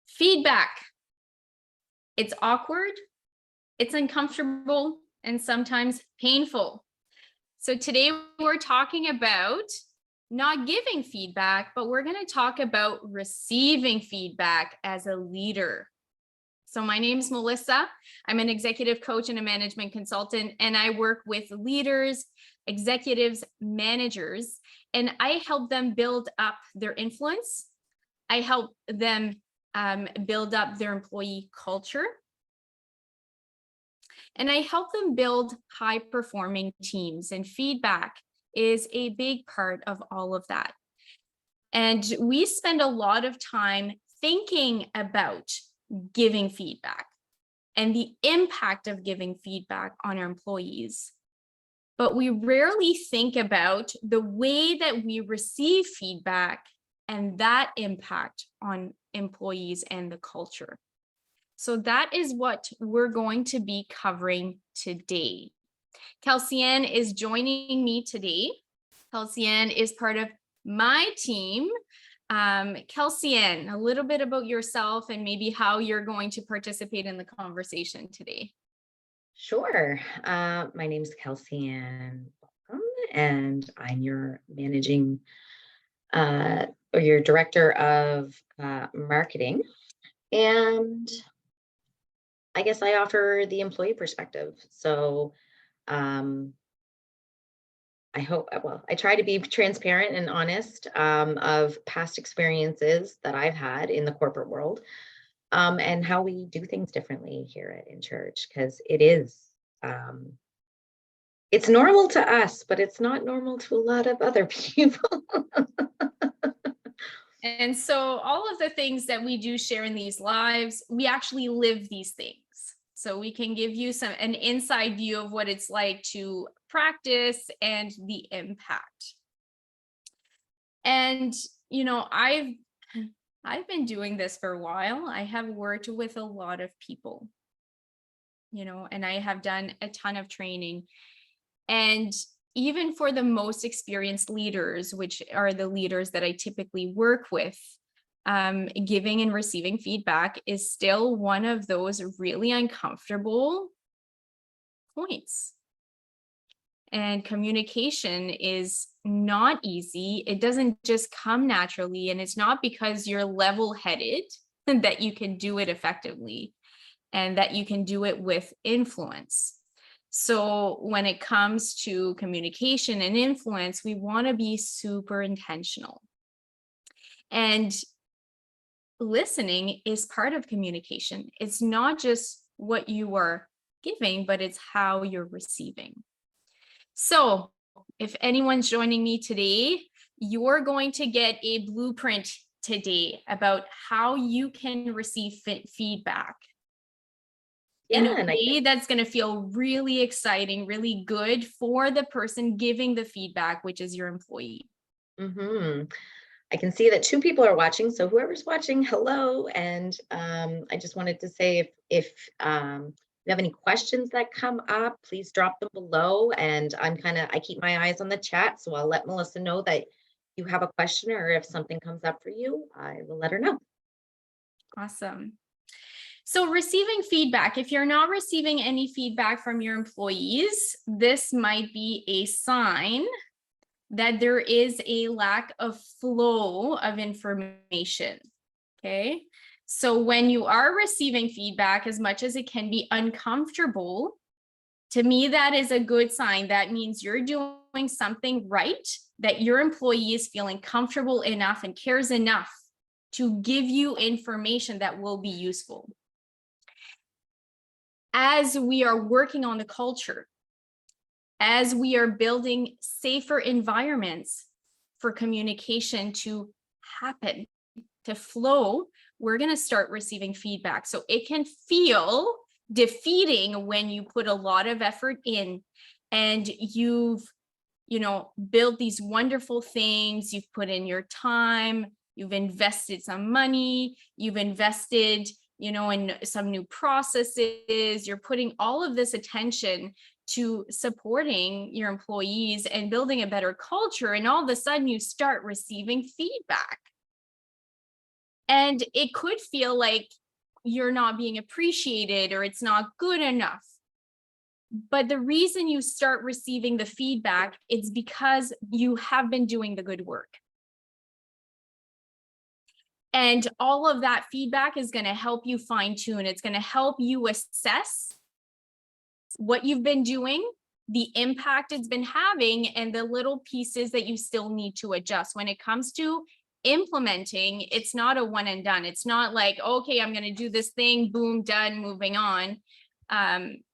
Feedback. It's awkward, it's uncomfortable, and sometimes painful. So today we're talking about not giving feedback, but we're going to talk about receiving feedback as a leader. So my name is Melissa. I'm an executive coach and a management consultant, and I work with leaders, executives, managers, and I help them build up their influence. I help them build up their employee culture. And I help them build high-performing teams, and feedback is a big part of all of that. And we spend a lot of time thinking about giving feedback and the impact of giving feedback on our employees. But we rarely think about the way that we receive feedback and that impact on employees and the culture. So that is what we're going to be covering today. Kelsey-Ann is joining me today. Kelsey-Ann is part of my team. Kelsey-Ann, a little bit about yourself and maybe how you're going to participate in the conversation today. Sure. My name is Kelsey-Ann, and I'm your managing or your director of marketing. And I guess I offer the employee perspective. So I try to be transparent and honest of past experiences that I've had in the corporate world, and how we do things differently here in church, because it's normal to us, but it's not normal to a lot of other people. And so all of the things that we do share in these lives, we actually live these things. So we can give you an inside view of what it's like to practice and the impact. And, you know, I've been doing this for a while. I have worked with a lot of people, and I have done a ton of training. And even for the most experienced leaders, which are the leaders that I typically work with, giving and receiving feedback is still one of those really uncomfortable points. And communication is not easy. It doesn't just come naturally, and it's not because you're level-headed that you can do it effectively and that you can do it with influence. So when it comes to communication and influence, we want to be super intentional. And listening is part of communication. It's not just what you are giving, but it's how you're receiving. So if anyone's joining me today, you're going to get a blueprint today about how you can receive feedback in a way that's going to feel really exciting, really good for the person giving the feedback, which is your employee. I can see that 2 people are watching. So whoever's watching, hello. And I just wanted to say if you have any questions that come up, please drop them below. And I keep my eyes on the chat. So I'll let Melissa know that you have a question, or if something comes up for you, I will let her know. Awesome. So receiving feedback, if you're not receiving any feedback from your employees, this might be a sign that there is a lack of flow of information. Okay. So when you are receiving feedback, as much as it can be uncomfortable, to me, that is a good sign. That means you're doing something right, that your employee is feeling comfortable enough and cares enough to give you information that will be useful. As we are working on the culture, as we are building safer environments for communication to happen, to flow, we're going to start receiving feedback. So it can feel defeating when you put a lot of effort in and you've, built these wonderful things, you've put in your time, you've invested some money, you've invested, in some new processes, you're putting all of this attention to supporting your employees and building a better culture. And all of a sudden you start receiving feedback. And it could feel like you're not being appreciated or it's not good enough. But the reason you start receiving the feedback is because you have been doing the good work. And all of that feedback is going to help you fine tune. It's going to help you assess what you've been doing, the impact it's been having, and the little pieces that you still need to adjust. When it comes to implementing, it's not a one and done. It's not like, okay, I'm going to do this thing, boom, done, moving on.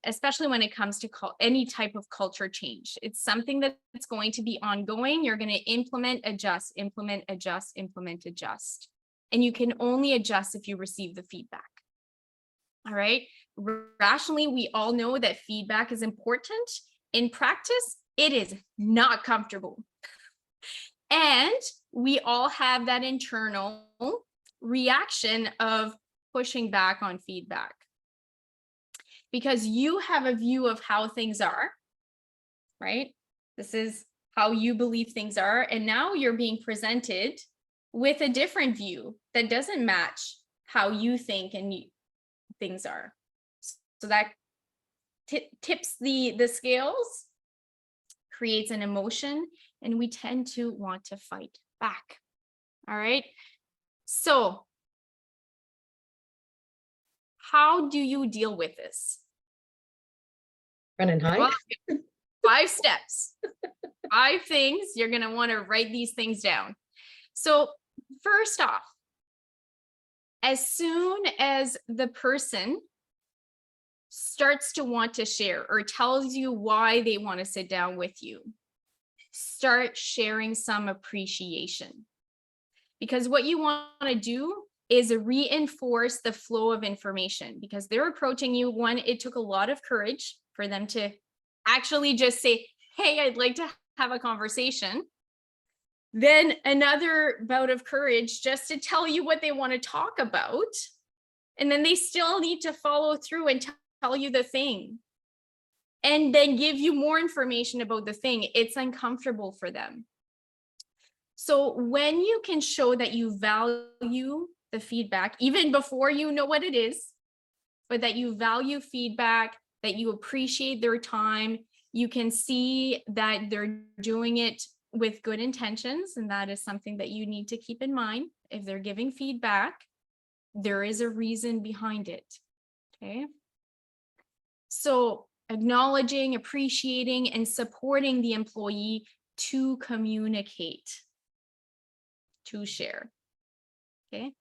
Especially when it comes to any type of culture change. It's something that's going to be ongoing. You're going to implement, adjust, implement, adjust, implement, adjust. And you can only adjust if you receive the feedback. All right. Rationally, we all know that feedback is important. In practice, it is not comfortable. And we all have that internal reaction of pushing back on feedback. Because you have a view of how things are, right? This is how you believe things are. And now you're being presented with a different view that doesn't match how you think and things are. So that tips the scales, creates an emotion, and we tend to want to fight back. All right. So how do you deal with this? Run and hide. Well, 5 steps, 5 things. You're going to want to write these things down. So first off, as soon as the person starts to want to share or tells you why they want to sit down with you, start sharing some appreciation. Because what you want to do is reinforce the flow of information, because they're approaching you. One, it took a lot of courage for them to actually just say, hey, I'd like to have a conversation. Then another bout of courage just to tell you what they want to talk about. And then they still need to follow through and tell you the thing. And then give you more information about the thing. It's uncomfortable for them. So when you can show that you value the feedback, even before you know what it is, but that you value feedback, that you appreciate their time, you can see that they're doing it with good intentions. And that is something that you need to keep in mind. If they're giving feedback, there is a reason behind it. Okay. So acknowledging, appreciating, and supporting the employee to communicate, to share. Okay.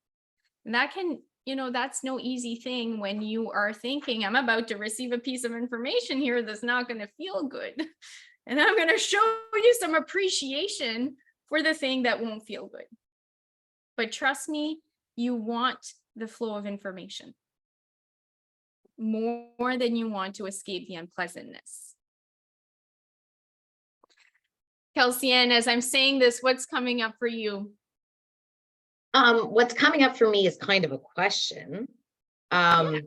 And that can, that's no easy thing when you are thinking, I'm about to receive a piece of information here that's not going to feel good. And I'm going to show you some appreciation for the thing that won't feel good. But trust me, you want the flow of information more than you want to escape the unpleasantness. Kelsey Ann, as I'm saying this, what's coming up for you? What's coming up for me is kind of a question. The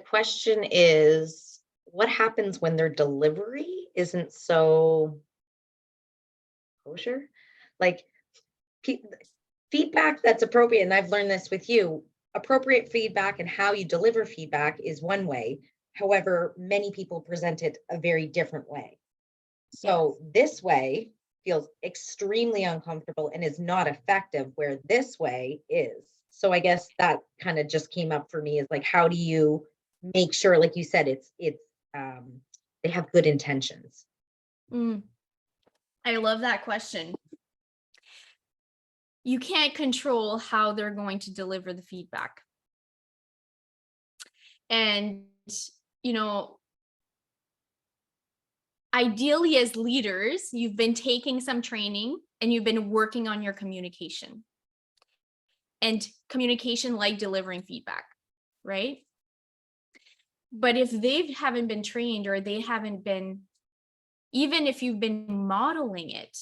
question is, what happens when their delivery isn't so kosher? Like feedback that's appropriate, and I've learned this with you, appropriate feedback and how you deliver feedback is one way. However, many people present it a very different way. So this way feels extremely uncomfortable and is not effective, where this way is. So I guess that kind of just came up for me, is like, how do you make sure, like you said, they have good intentions? I love that question. You can't control how they're going to deliver the feedback. And, ideally, as leaders, you've been taking some training and you've been working on your communication. And communication like delivering feedback, right? But if they haven't been trained, or they haven't been, even if you've been modeling it,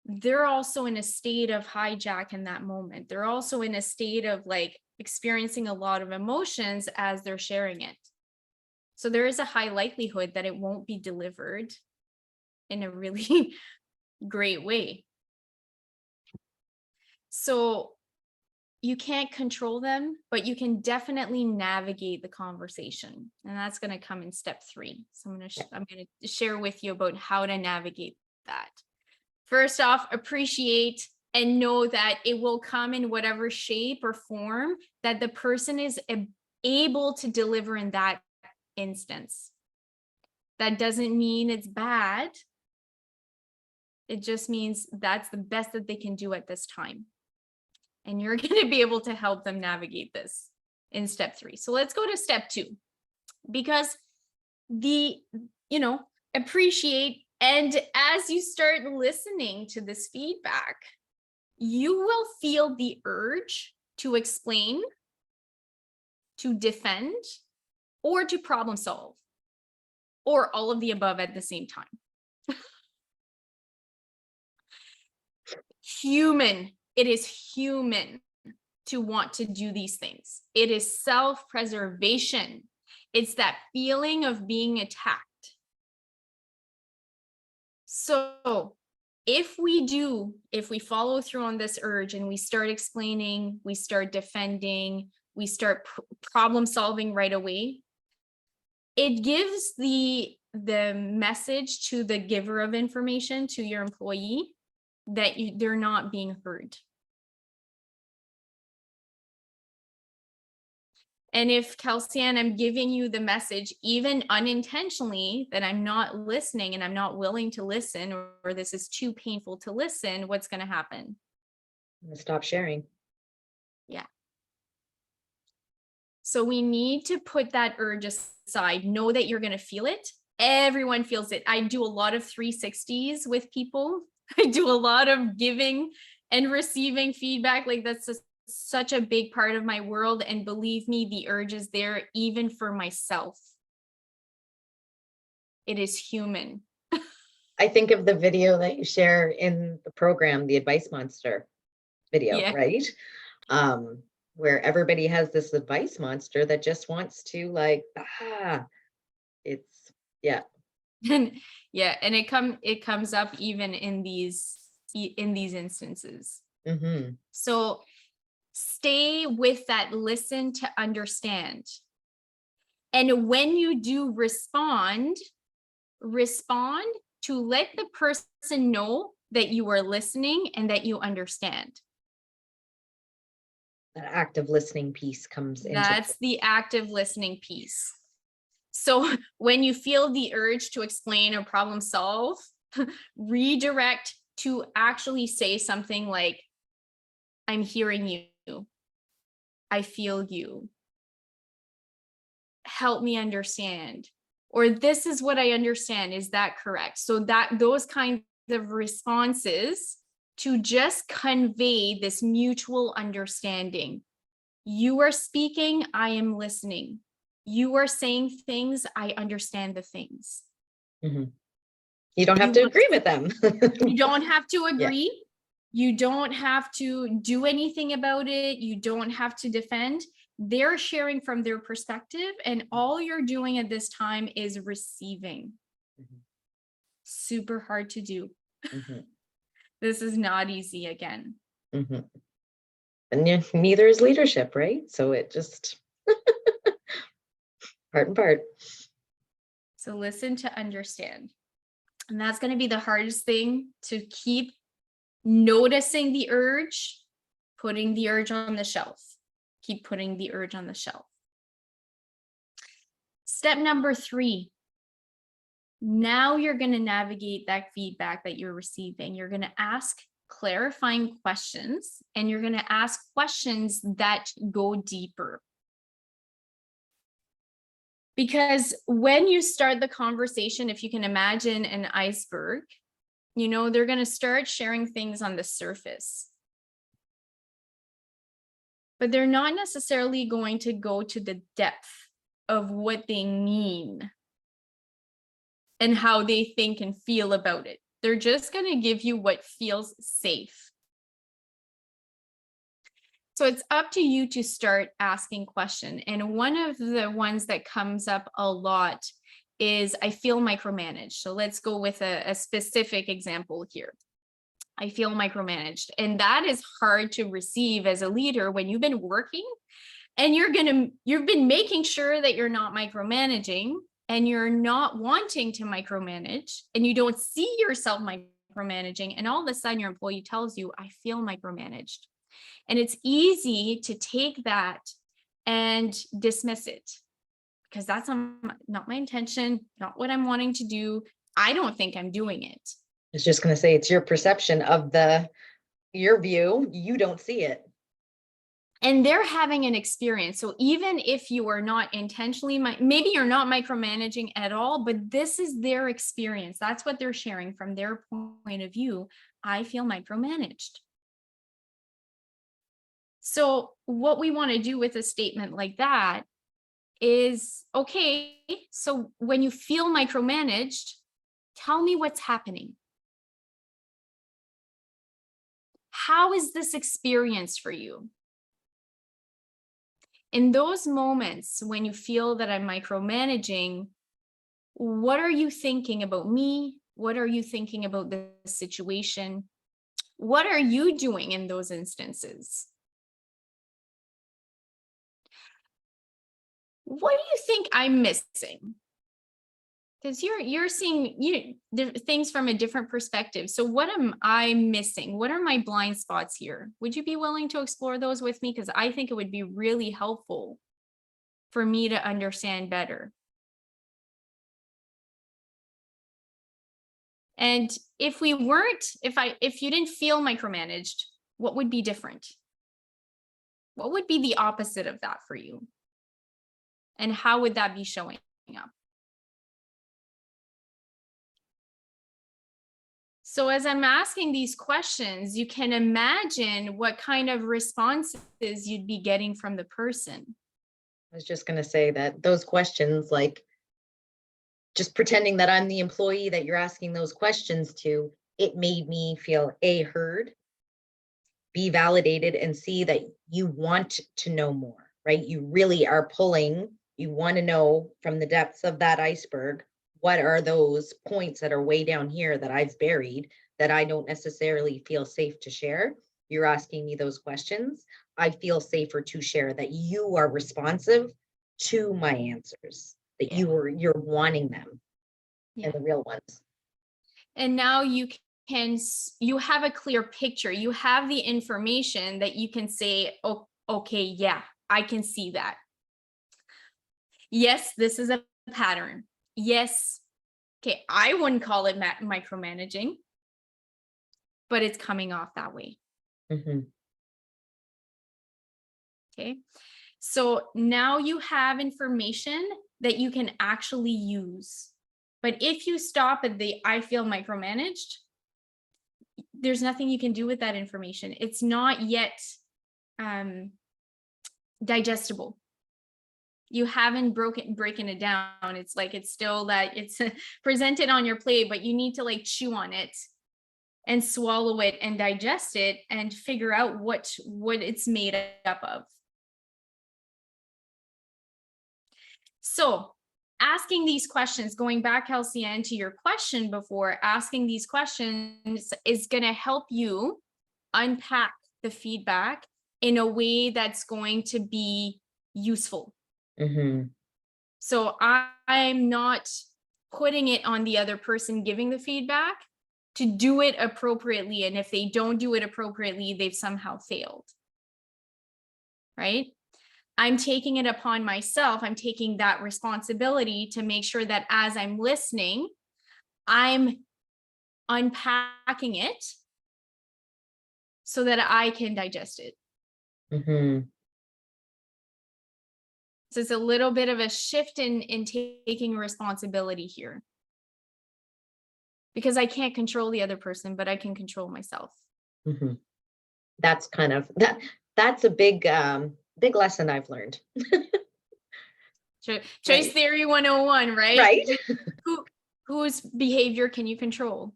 they're also in a state of hijack in that moment. They're also in a state of like experiencing a lot of emotions as they're sharing it. So there is a high likelihood that it won't be delivered in a really great way. So you can't control them, but you can definitely navigate the conversation. And that's going to come in step 3. So I'm going to share with you about how to navigate that. First off, appreciate and know that it will come in whatever shape or form that the person is able to deliver in that instance. That doesn't mean it's bad. It just means that's the best that they can do at this time. And you're going to be able to help them navigate this in step 3. So let's go to step 2, because appreciate. And as you start listening to this feedback, you will feel the urge to explain, to defend, or to problem solve, or all of the above at the same time. It is human to want to do these things. It is self-preservation. It's that feeling of being attacked. So if we follow through on this urge and we start explaining, we start defending, we start problem solving right away, it gives the message to the giver of information, to your employee, that they're not being heard. And if, Kelsey-Ann, I'm giving you the message, even unintentionally, that I'm not listening and I'm not willing to listen, or this is too painful to listen, what's going to happen? I'm gonna stop sharing. Yeah. So we need to put that urge aside. Know that you're going to feel it. Everyone feels it. I do a lot of 360s with people. I do a lot of giving and receiving feedback. Like, that's such a big part of my world. And believe me, the urge is there even for myself. It is human. I think of the video that you share in the program, the Advice Monster video, Yeah. right? Where everybody has this advice monster that just wants to it's, yeah. And yeah, and it comes up even in these instances. Mm-hmm. So stay with that, listen to understand. And when you do respond to let the person know that you are listening and that you understand. That active listening piece comes into That's the active listening piece. So when you feel the urge to explain or problem solve, redirect to actually say something like, I'm hearing you. I feel you. Help me understand. Or this is what I understand. Is that correct? So that those kinds of responses to just convey this mutual understanding. You are speaking, I am listening. You are saying things, I understand the things. Mm-hmm. You don't have to agree with them. You don't have to agree. Yeah. You don't have to do anything about it. You don't have to defend. They're sharing from their perspective, and all you're doing at this time is receiving. Mm-hmm. Super hard to do. Mm-hmm. This is not easy again. Mm-hmm. And neither is leadership, right? So it just part and part. So listen to understand. And that's going to be the hardest thing, to keep noticing the urge, putting the urge on the shelf. Keep putting the urge on the shelf. Step number 3. Now you're going to navigate that feedback that you're receiving. You're going to ask clarifying questions, and you're going to ask questions that go deeper. Because when you start the conversation, if you can imagine an iceberg, they're going to start sharing things on the surface. But they're not necessarily going to go to the depth of what they mean and how they think and feel about it. They're just going to give you what feels safe. So it's up to you to start asking questions. And one of the ones that comes up a lot is, I feel micromanaged. So let's go with a specific example here. I feel micromanaged. And that is hard to receive as a leader when you've been working and you've been making sure that you're not micromanaging and you're not wanting to micromanage and you don't see yourself micromanaging. And all of a sudden your employee tells you, I feel micromanaged. And it's easy to take that and dismiss it because that's not my intention, not what I'm wanting to do. I don't think I'm doing it. I was just going to say, it's your perception of your view. You don't see it. And they're having an experience. So even if you are not intentionally, maybe you're not micromanaging at all, but this is their experience. That's what they're sharing from their point of view. I feel micromanaged. So what we want to do with a statement like that is, okay, so when you feel micromanaged, tell me what's happening. How is this experience for you? In those moments when you feel that I'm micromanaging, what are you thinking about me? What are you thinking about the situation? What are you doing in those instances? What do you think I'm missing? Because you're seeing things from a different perspective. So what am I missing? What are my blind spots here? Would you be willing to explore those with me? Because I think it would be really helpful for me to understand better. And if you didn't feel micromanaged, what would be different? What would be the opposite of that for you? And how would that be showing up? So as I'm asking these questions, you can imagine what kind of responses you'd be getting from the person. I was just going to say that those questions, like just pretending that I'm the employee that you're asking those questions to, it made me feel heard, be validated, and see that you want to know more, right? You really are pulling, you want to know from the depths of that iceberg, what are those points that are way down here that I've buried that I don't necessarily feel safe to share? You're asking me those questions. I feel safer to share that you are responsive to my answers, that Yeah. you're wanting them, Yeah. and the real ones. And now you have a clear picture. You have the information that you can say, oh, okay, yeah, I can see that. Yes, this is a pattern. Yes. Okay, I wouldn't call it micromanaging, but it's coming off that way. Mm-hmm. Okay. So now you have information that you can actually use. But if you stop at the I feel micromanaged, there's nothing you can do with that information. It's not yet digestible. You haven't breaking it down. It's like it's still that it's presented on your plate, but you need to like chew on it and swallow it and digest it and figure out what it's made up of. So asking these questions, going back, Halcyon, to your question before, asking these questions is going to help you unpack the feedback in a way that's going to be useful. Mm-hmm. So I'm not putting it on the other person giving the feedback to do it appropriately. And if they don't do it appropriately, they've somehow failed. Right? I'm taking it upon myself. I'm taking that responsibility to make sure that as I'm listening, I'm unpacking it so that I can digest it. Mm-hmm. So it's a little bit of a shift in taking responsibility here. Because I can't control the other person, but I can control myself. Mm-hmm. That's kind of that's a big lesson I've learned. Choice Right. theory 101, right? Right. Whose behavior can you control?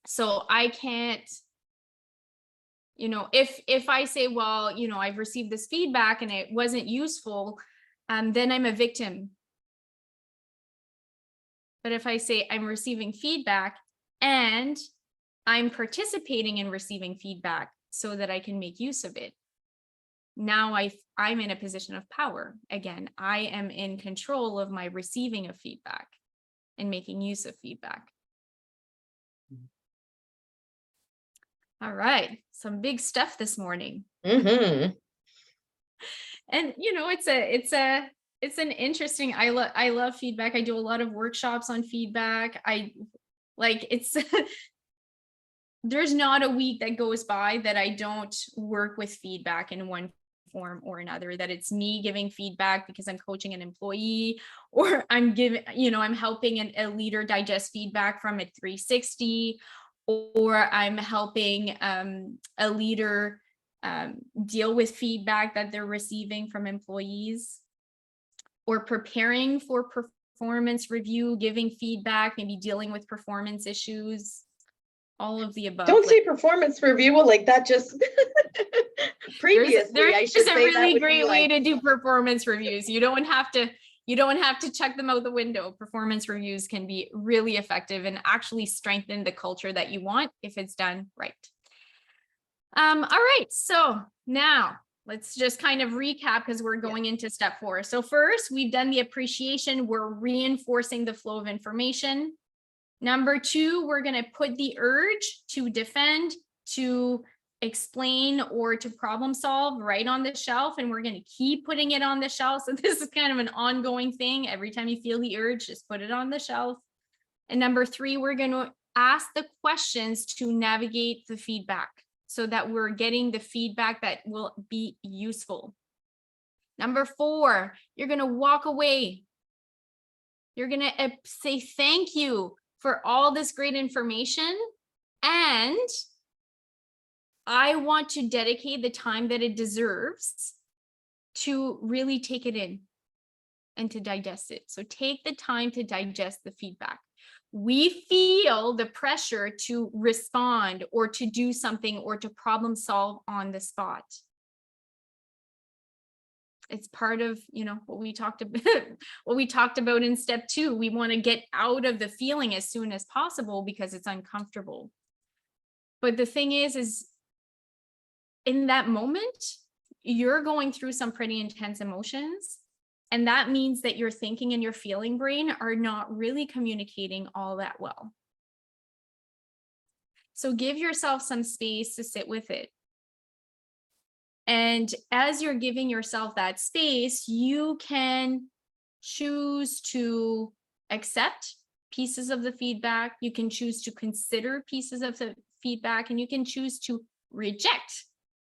So I can't, if I say, well, I've received this feedback and it wasn't useful, then I'm a victim. But if I say I'm receiving feedback and I'm participating in receiving feedback so that I can make use of it. Now I'm in a position of power. Again, I am in control of my receiving of feedback and making use of feedback. All right, some big stuff this morning. Mm-hmm. And it's an interesting, I love feedback. I do a lot of workshops on feedback. I like it's there's not a week that goes by that I don't work with feedback in one form or another, that it's me giving feedback because I'm coaching an employee, or I'm giving, I'm helping a leader digest feedback from a 360, or I'm helping a leader deal with feedback that they're receiving from employees, or preparing for performance review, giving feedback, maybe dealing with performance issues, all of the above. Don't say performance review like that. Just previously, I There's should a say that really would great be way like, to do performance reviews. You don't have to check them out the window. Performance reviews can be really effective and actually strengthen the culture that you want if it's done right. All right, so now let's just kind of recap because we're going into step 4. So first, we've done the appreciation. We're reinforcing the flow of information. Number 2, we're going to put the urge to defend, to explain, or to problem solve right on the shelf. And we're going to keep putting it on the shelf. So this is kind of an ongoing thing. Every time you feel the urge, just put it on the shelf. And number 3, we're going to ask the questions to navigate the feedback so that we're getting the feedback that will be useful. Number 4, you're going to walk away. You're going to say thank you for all this great information, and I want to dedicate the time that it deserves to really take it in and to digest it. So take the time to digest the feedback. We feel the pressure to respond or to do something or to problem solve on the spot. It's part of, what we talked about in step 2. We want to get out of the feeling as soon as possible because it's uncomfortable. But the thing is in that moment, you're going through some pretty intense emotions. And that means that your thinking and your feeling brain are not really communicating all that well. So give yourself some space to sit with it. And as you're giving yourself that space, you can choose to accept pieces of the feedback. You can choose to consider pieces of the feedback, and you can choose to reject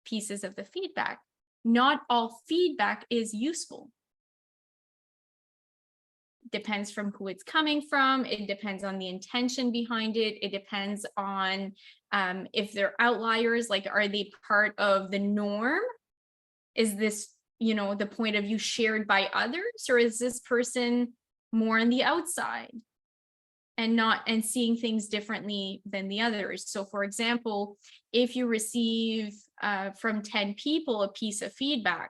pieces of the feedback. Not all feedback is useful. Depends from who it's coming from. It depends on the intention behind it. It depends on if they're outliers, like are they part of the norm? Is this, the point of view shared by others, or is this person more on the outside and seeing things differently than the others? So for example, if you receive from 10 people a piece of feedback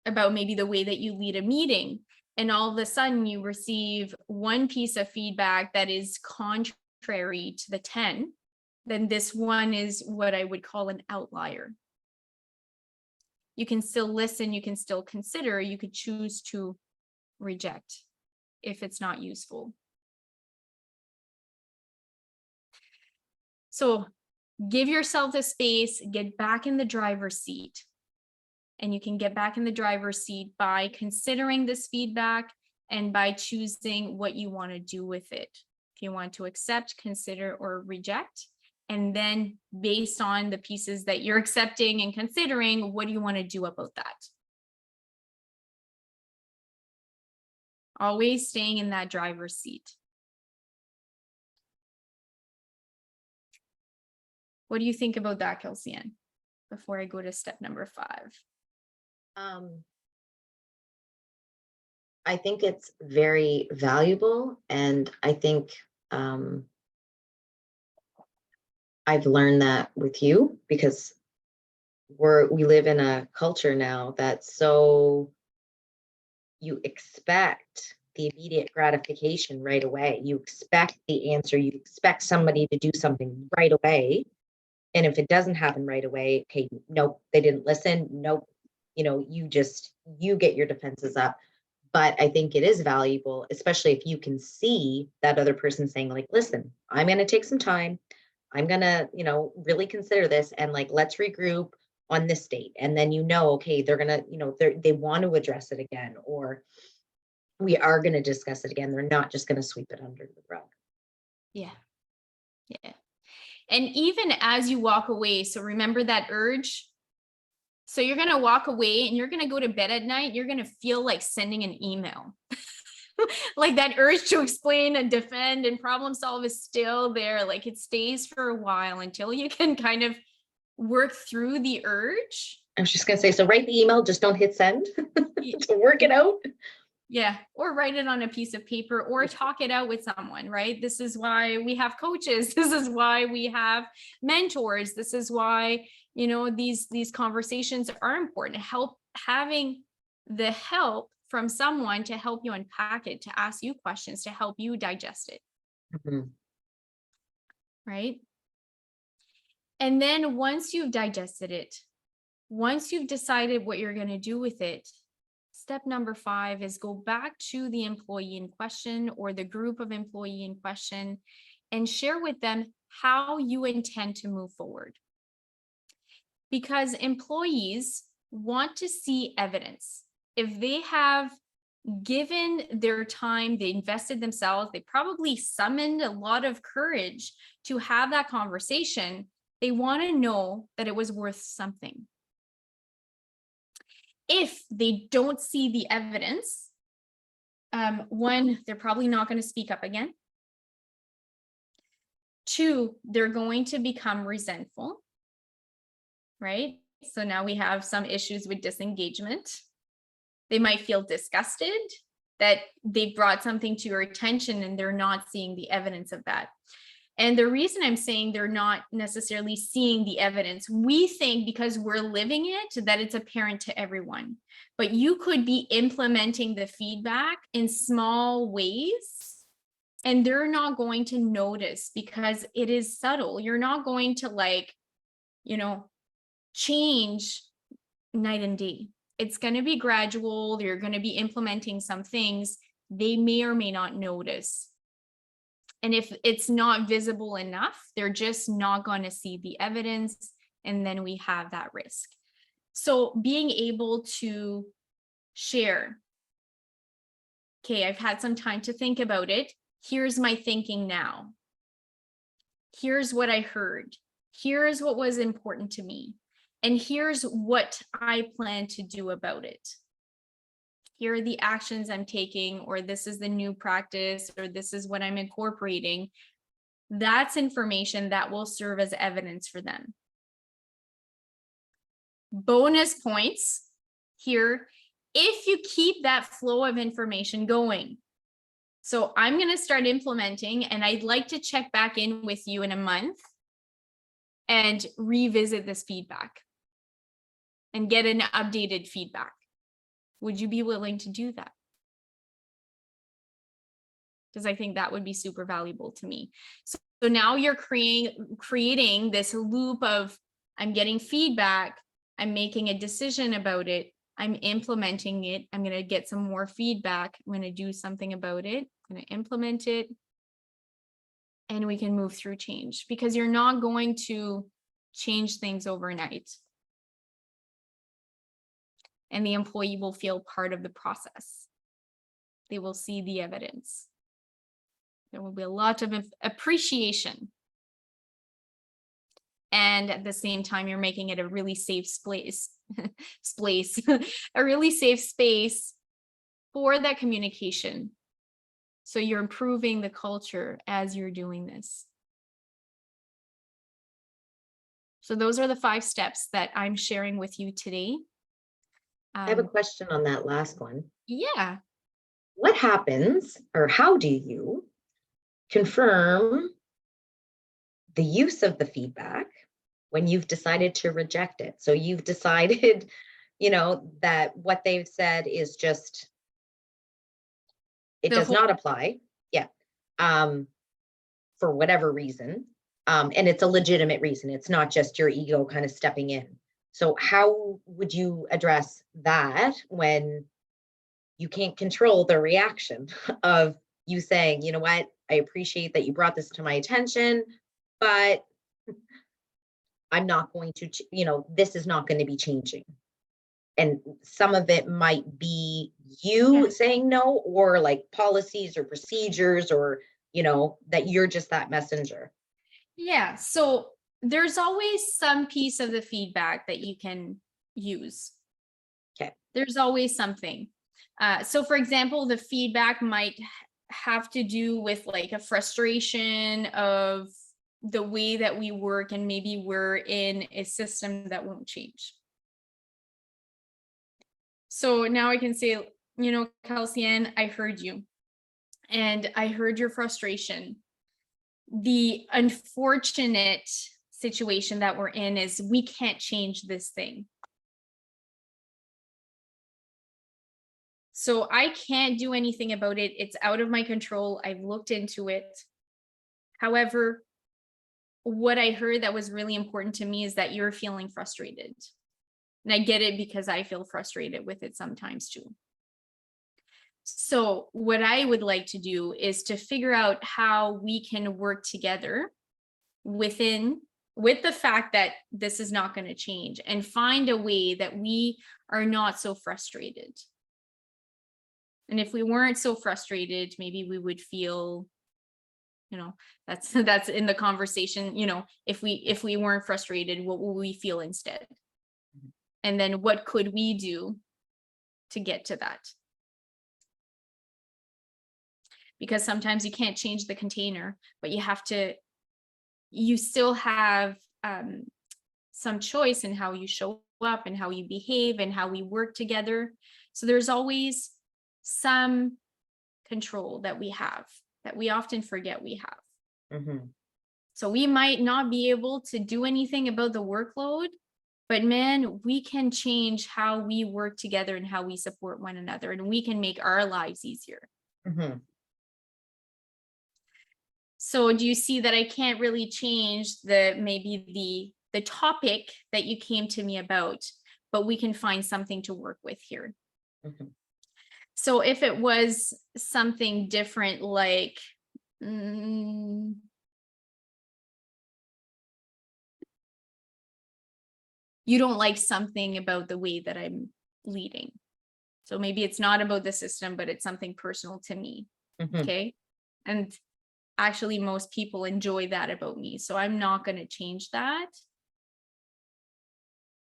about maybe the way that you lead a meeting, and all of a sudden you receive one piece of feedback that is contrary to the 10, then this one is what I would call an outlier. You can still listen, you can still consider, you could choose to reject if it's not useful. So give yourself the space, get back in the driver's seat. And you can get back in the driver's seat by considering this feedback and by choosing what you want to do with it. If you want to accept, consider, or reject. And then based on the pieces that you're accepting and considering, what do you want to do about that? Always staying in that driver's seat. What do you think about that, Kelsey-Ann, before I go to step number 5? I think it's very valuable, and I think I've learned that with you because we live in a culture now that's so you expect the immediate gratification right away. You expect the answer, you expect somebody to do something right away. And if it doesn't happen right away, okay, nope, they didn't listen. Nope. You get your defenses up. But I think it is valuable, especially if you can see that other person saying, like, listen, I'm going to take some time. I'm going to, really consider this and like, let's regroup on this date. And then, okay, they're going to, they want to address it again, or we are going to discuss it again. They're not just going to sweep it under the rug. Yeah. Yeah. And even as you walk away, so remember that urge. So you're going to walk away and you're going to go to bed at night. You're going to feel like sending an email. Like that urge to explain and defend and problem solve is still there. Like it stays for a while until you can kind of work through the urge. I was just going to say, so write the email, just don't hit send to work it out. Yeah. Or write it on a piece of paper or talk it out with someone, right? This is why we have coaches. This is why we have mentors. This is why, these conversations are important. Having the help from someone to help you unpack it, to ask you questions, to help you digest it. Mhm. Right. And then once you've digested it, once you've decided what you're going to do with it, step number 5 is go back to the employee in question or the group of employee in question and share with them how you intend to move forward. Because employees want to see evidence. If they have given their time, they invested themselves, they probably summoned a lot of courage to have that conversation. They want to know that it was worth something. If they don't see the evidence, one, they're probably not going to speak up again. 2, they're going to become resentful, right? So now we have some issues with disengagement. They might feel disgusted that they brought something to your attention and they're not seeing the evidence of that. And the reason I'm saying they're not necessarily seeing the evidence, we think because we're living it, that it's apparent to everyone. But you could be implementing the feedback in small ways and they're not going to notice because it is subtle. You're not going to change night and day. It's going to be gradual. You're going to be implementing some things they may or may not notice. And if it's not visible enough, they're just not going to see the evidence. And then we have that risk. So being able to share, okay, I've had some time to think about it. Here's my thinking now. Here's what I heard. Here's what was important to me. And here's what I plan to do about it. Here are the actions I'm taking, or this is the new practice, or this is what I'm incorporating. That's information that will serve as evidence for them. Bonus points here, if you keep that flow of information going. So I'm going to start implementing, and I'd like to check back in with you in a month and revisit this feedback and get an updated feedback. Would you be willing to do that? Because I think that would be super valuable to me. So now you're creating this loop of, I'm getting feedback, I'm making a decision about it, I'm implementing it, I'm going to get some more feedback, I'm going to do something about it, I'm going to implement it, and we can move through change, because you're not going to change things overnight. And the employee will feel part of the process. They will see the evidence. There will be a lot of appreciation. And at the same time, you're making it a really safe space, a really safe space for that communication. So you're improving the culture as you're doing this. So those are the 5 steps that I'm sharing with you today. I have a question on that last one. Yeah. What happens, or how do you confirm the use of the feedback when you've decided to reject it? So you've decided, that what they've said is just it The does whole not apply. Yeah. Um, for whatever reason. And it's a legitimate reason. It's not just your ego kind of stepping in. So how would you address that when you can't control the reaction of you saying, you know what, I appreciate that you brought this to my attention, but I'm not going to, this is not going to be changing. And some of it might be yeah. you saying no, or like policies or procedures, or, that you're just that messenger. Yeah. So there's always some piece of the feedback that you can use. Okay. There's always something. So for example, the feedback might have to do with like a frustration of the way that we work, and maybe we're in a system that won't change. So now I can say, Kelsey Ann, I heard you and I heard your frustration. The unfortunate situation that we're in is we can't change this thing. So I can't do anything about it. It's out of my control. I've looked into it. However, what I heard that was really important to me is that you're feeling frustrated. And I get it because I feel frustrated with it sometimes too. So, what I would like to do is to figure out how we can work together within with the fact that this is not going to change, and find a way that we are not so frustrated. And if we weren't so frustrated, maybe we would feel, that's in the conversation, if we weren't frustrated, what will we feel instead? Mhm. And then what could we do to get to that? Because sometimes you can't change the container, but you still have some choice in how you show up and how you behave and how we work together. So there's always some control that we have that we often forget we have. Mhm. So we might not be able to do anything about the workload, but man, we can change how we work together and how we support one another, and we can make our lives easier. Mhm. So do you see that I can't really change the topic that you came to me about, but we can find something to work with here. Mhm. So if it was something different, like mm, you don't like something about the way that I'm leading. So maybe it's not about the system, but it's something personal to me. Mhm. Okay. And actually, most people enjoy that about me. So I'm not going to change that.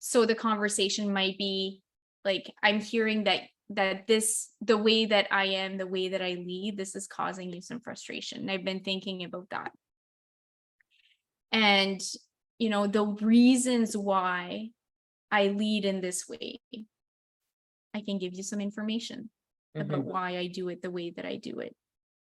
So the conversation might be like, I'm hearing that the way that I am, the way that I lead, this is causing you some frustration. And I've been thinking about that. And the reasons why I lead in this way, I can give you some information about Mhm. why I do it the way that I do it.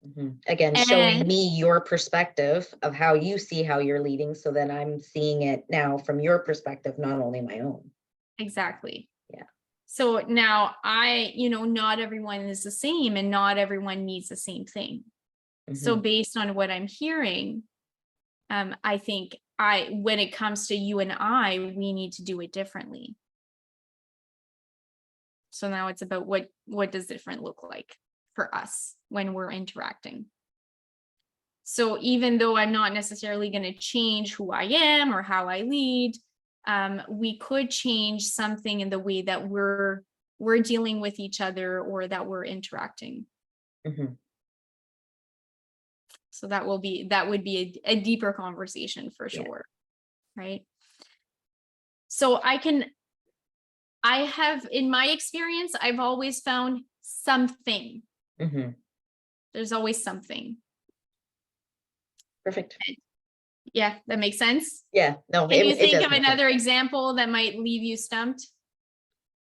Mhm. Again, showing And me your perspective of how you see how you're leading, so then I'm seeing it now from your perspective, not only my own. exactly. Yeah. So now not everyone is the same, and not everyone needs the same thing. So Mhm. based on what I'm hearing, I think when it comes to you and we need to do it differently. So now it's about what does different look like for us when we're interacting. So even though I'm not necessarily going to change who I am or how I lead, we could change something in the way that we're dealing with each other, or that we're interacting. Mhm. So that would be a deeper conversation for Yeah. sure, right? So I have, in my experience, I've always found something. Mhm. There's always something. Perfect. Yeah, that makes sense. Yeah. No, Can you it think does of make sense. another example that might leave you stumped?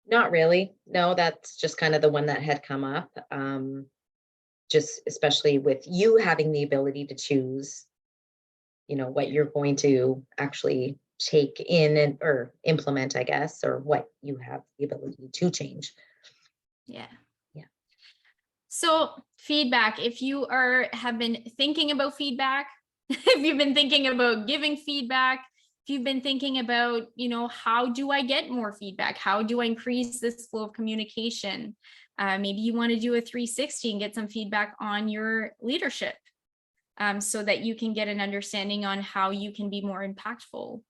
Not really. No, that's just kind of the one that had come up. Just especially with you having the ability to choose, what Yeah. you're going to actually take in and or implement, I guess, or what you have the ability to change. Yeah. Yeah. So feedback, if you have been thinking about feedback, if you've been thinking about giving feedback, if you've been thinking about, how do I get more feedback? How do I increase this flow of communication? Maybe you want to do a 360 and get some feedback on your leadership, so that you can get an understanding on how you can be more impactful.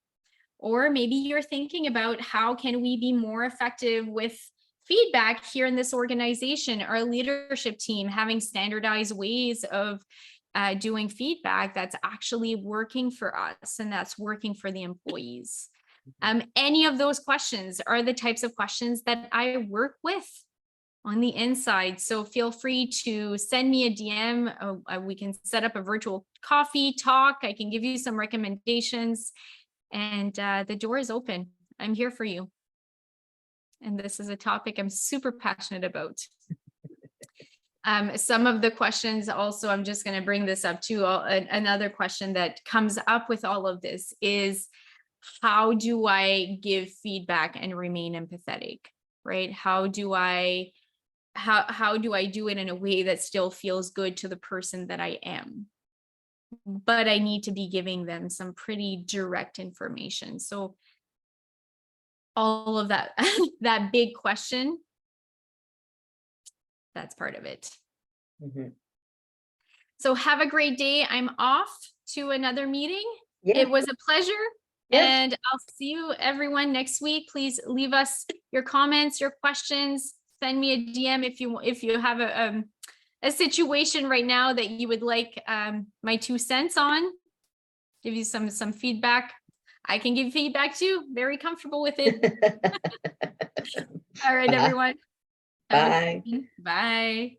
Or maybe you're thinking about how can we be more effective with feedback here in this organization, our leadership team having standardized ways of doing feedback that's actually working for us and that's working for the employees. Any of those questions are the types of questions that I work with on the inside. So feel free to send me a DM. We can set up a virtual coffee talk. I can give you some recommendations, and the door is open. I'm here for you. And this is a topic I'm super passionate about. Some of the questions also, I'm just going to bring this up too. Another question that comes up with all of this is, how do I give feedback and remain empathetic, right? How do I do it in a way that still feels good to the person that I am? But I need to be giving them some pretty direct information. So all of that, that big question, that's part of it. Mhm. So have a great day. I'm off to another meeting. Yeah. It was a pleasure. Yes. And I'll see you everyone next week. Please leave us your comments, your questions. Send me a DM if you have a situation right now that you would like my 2 cents on. Give you some feedback. I can give feedback too. Very comfortable with it. All right, Bye. everyone. Have a good Bye. evening. Bye.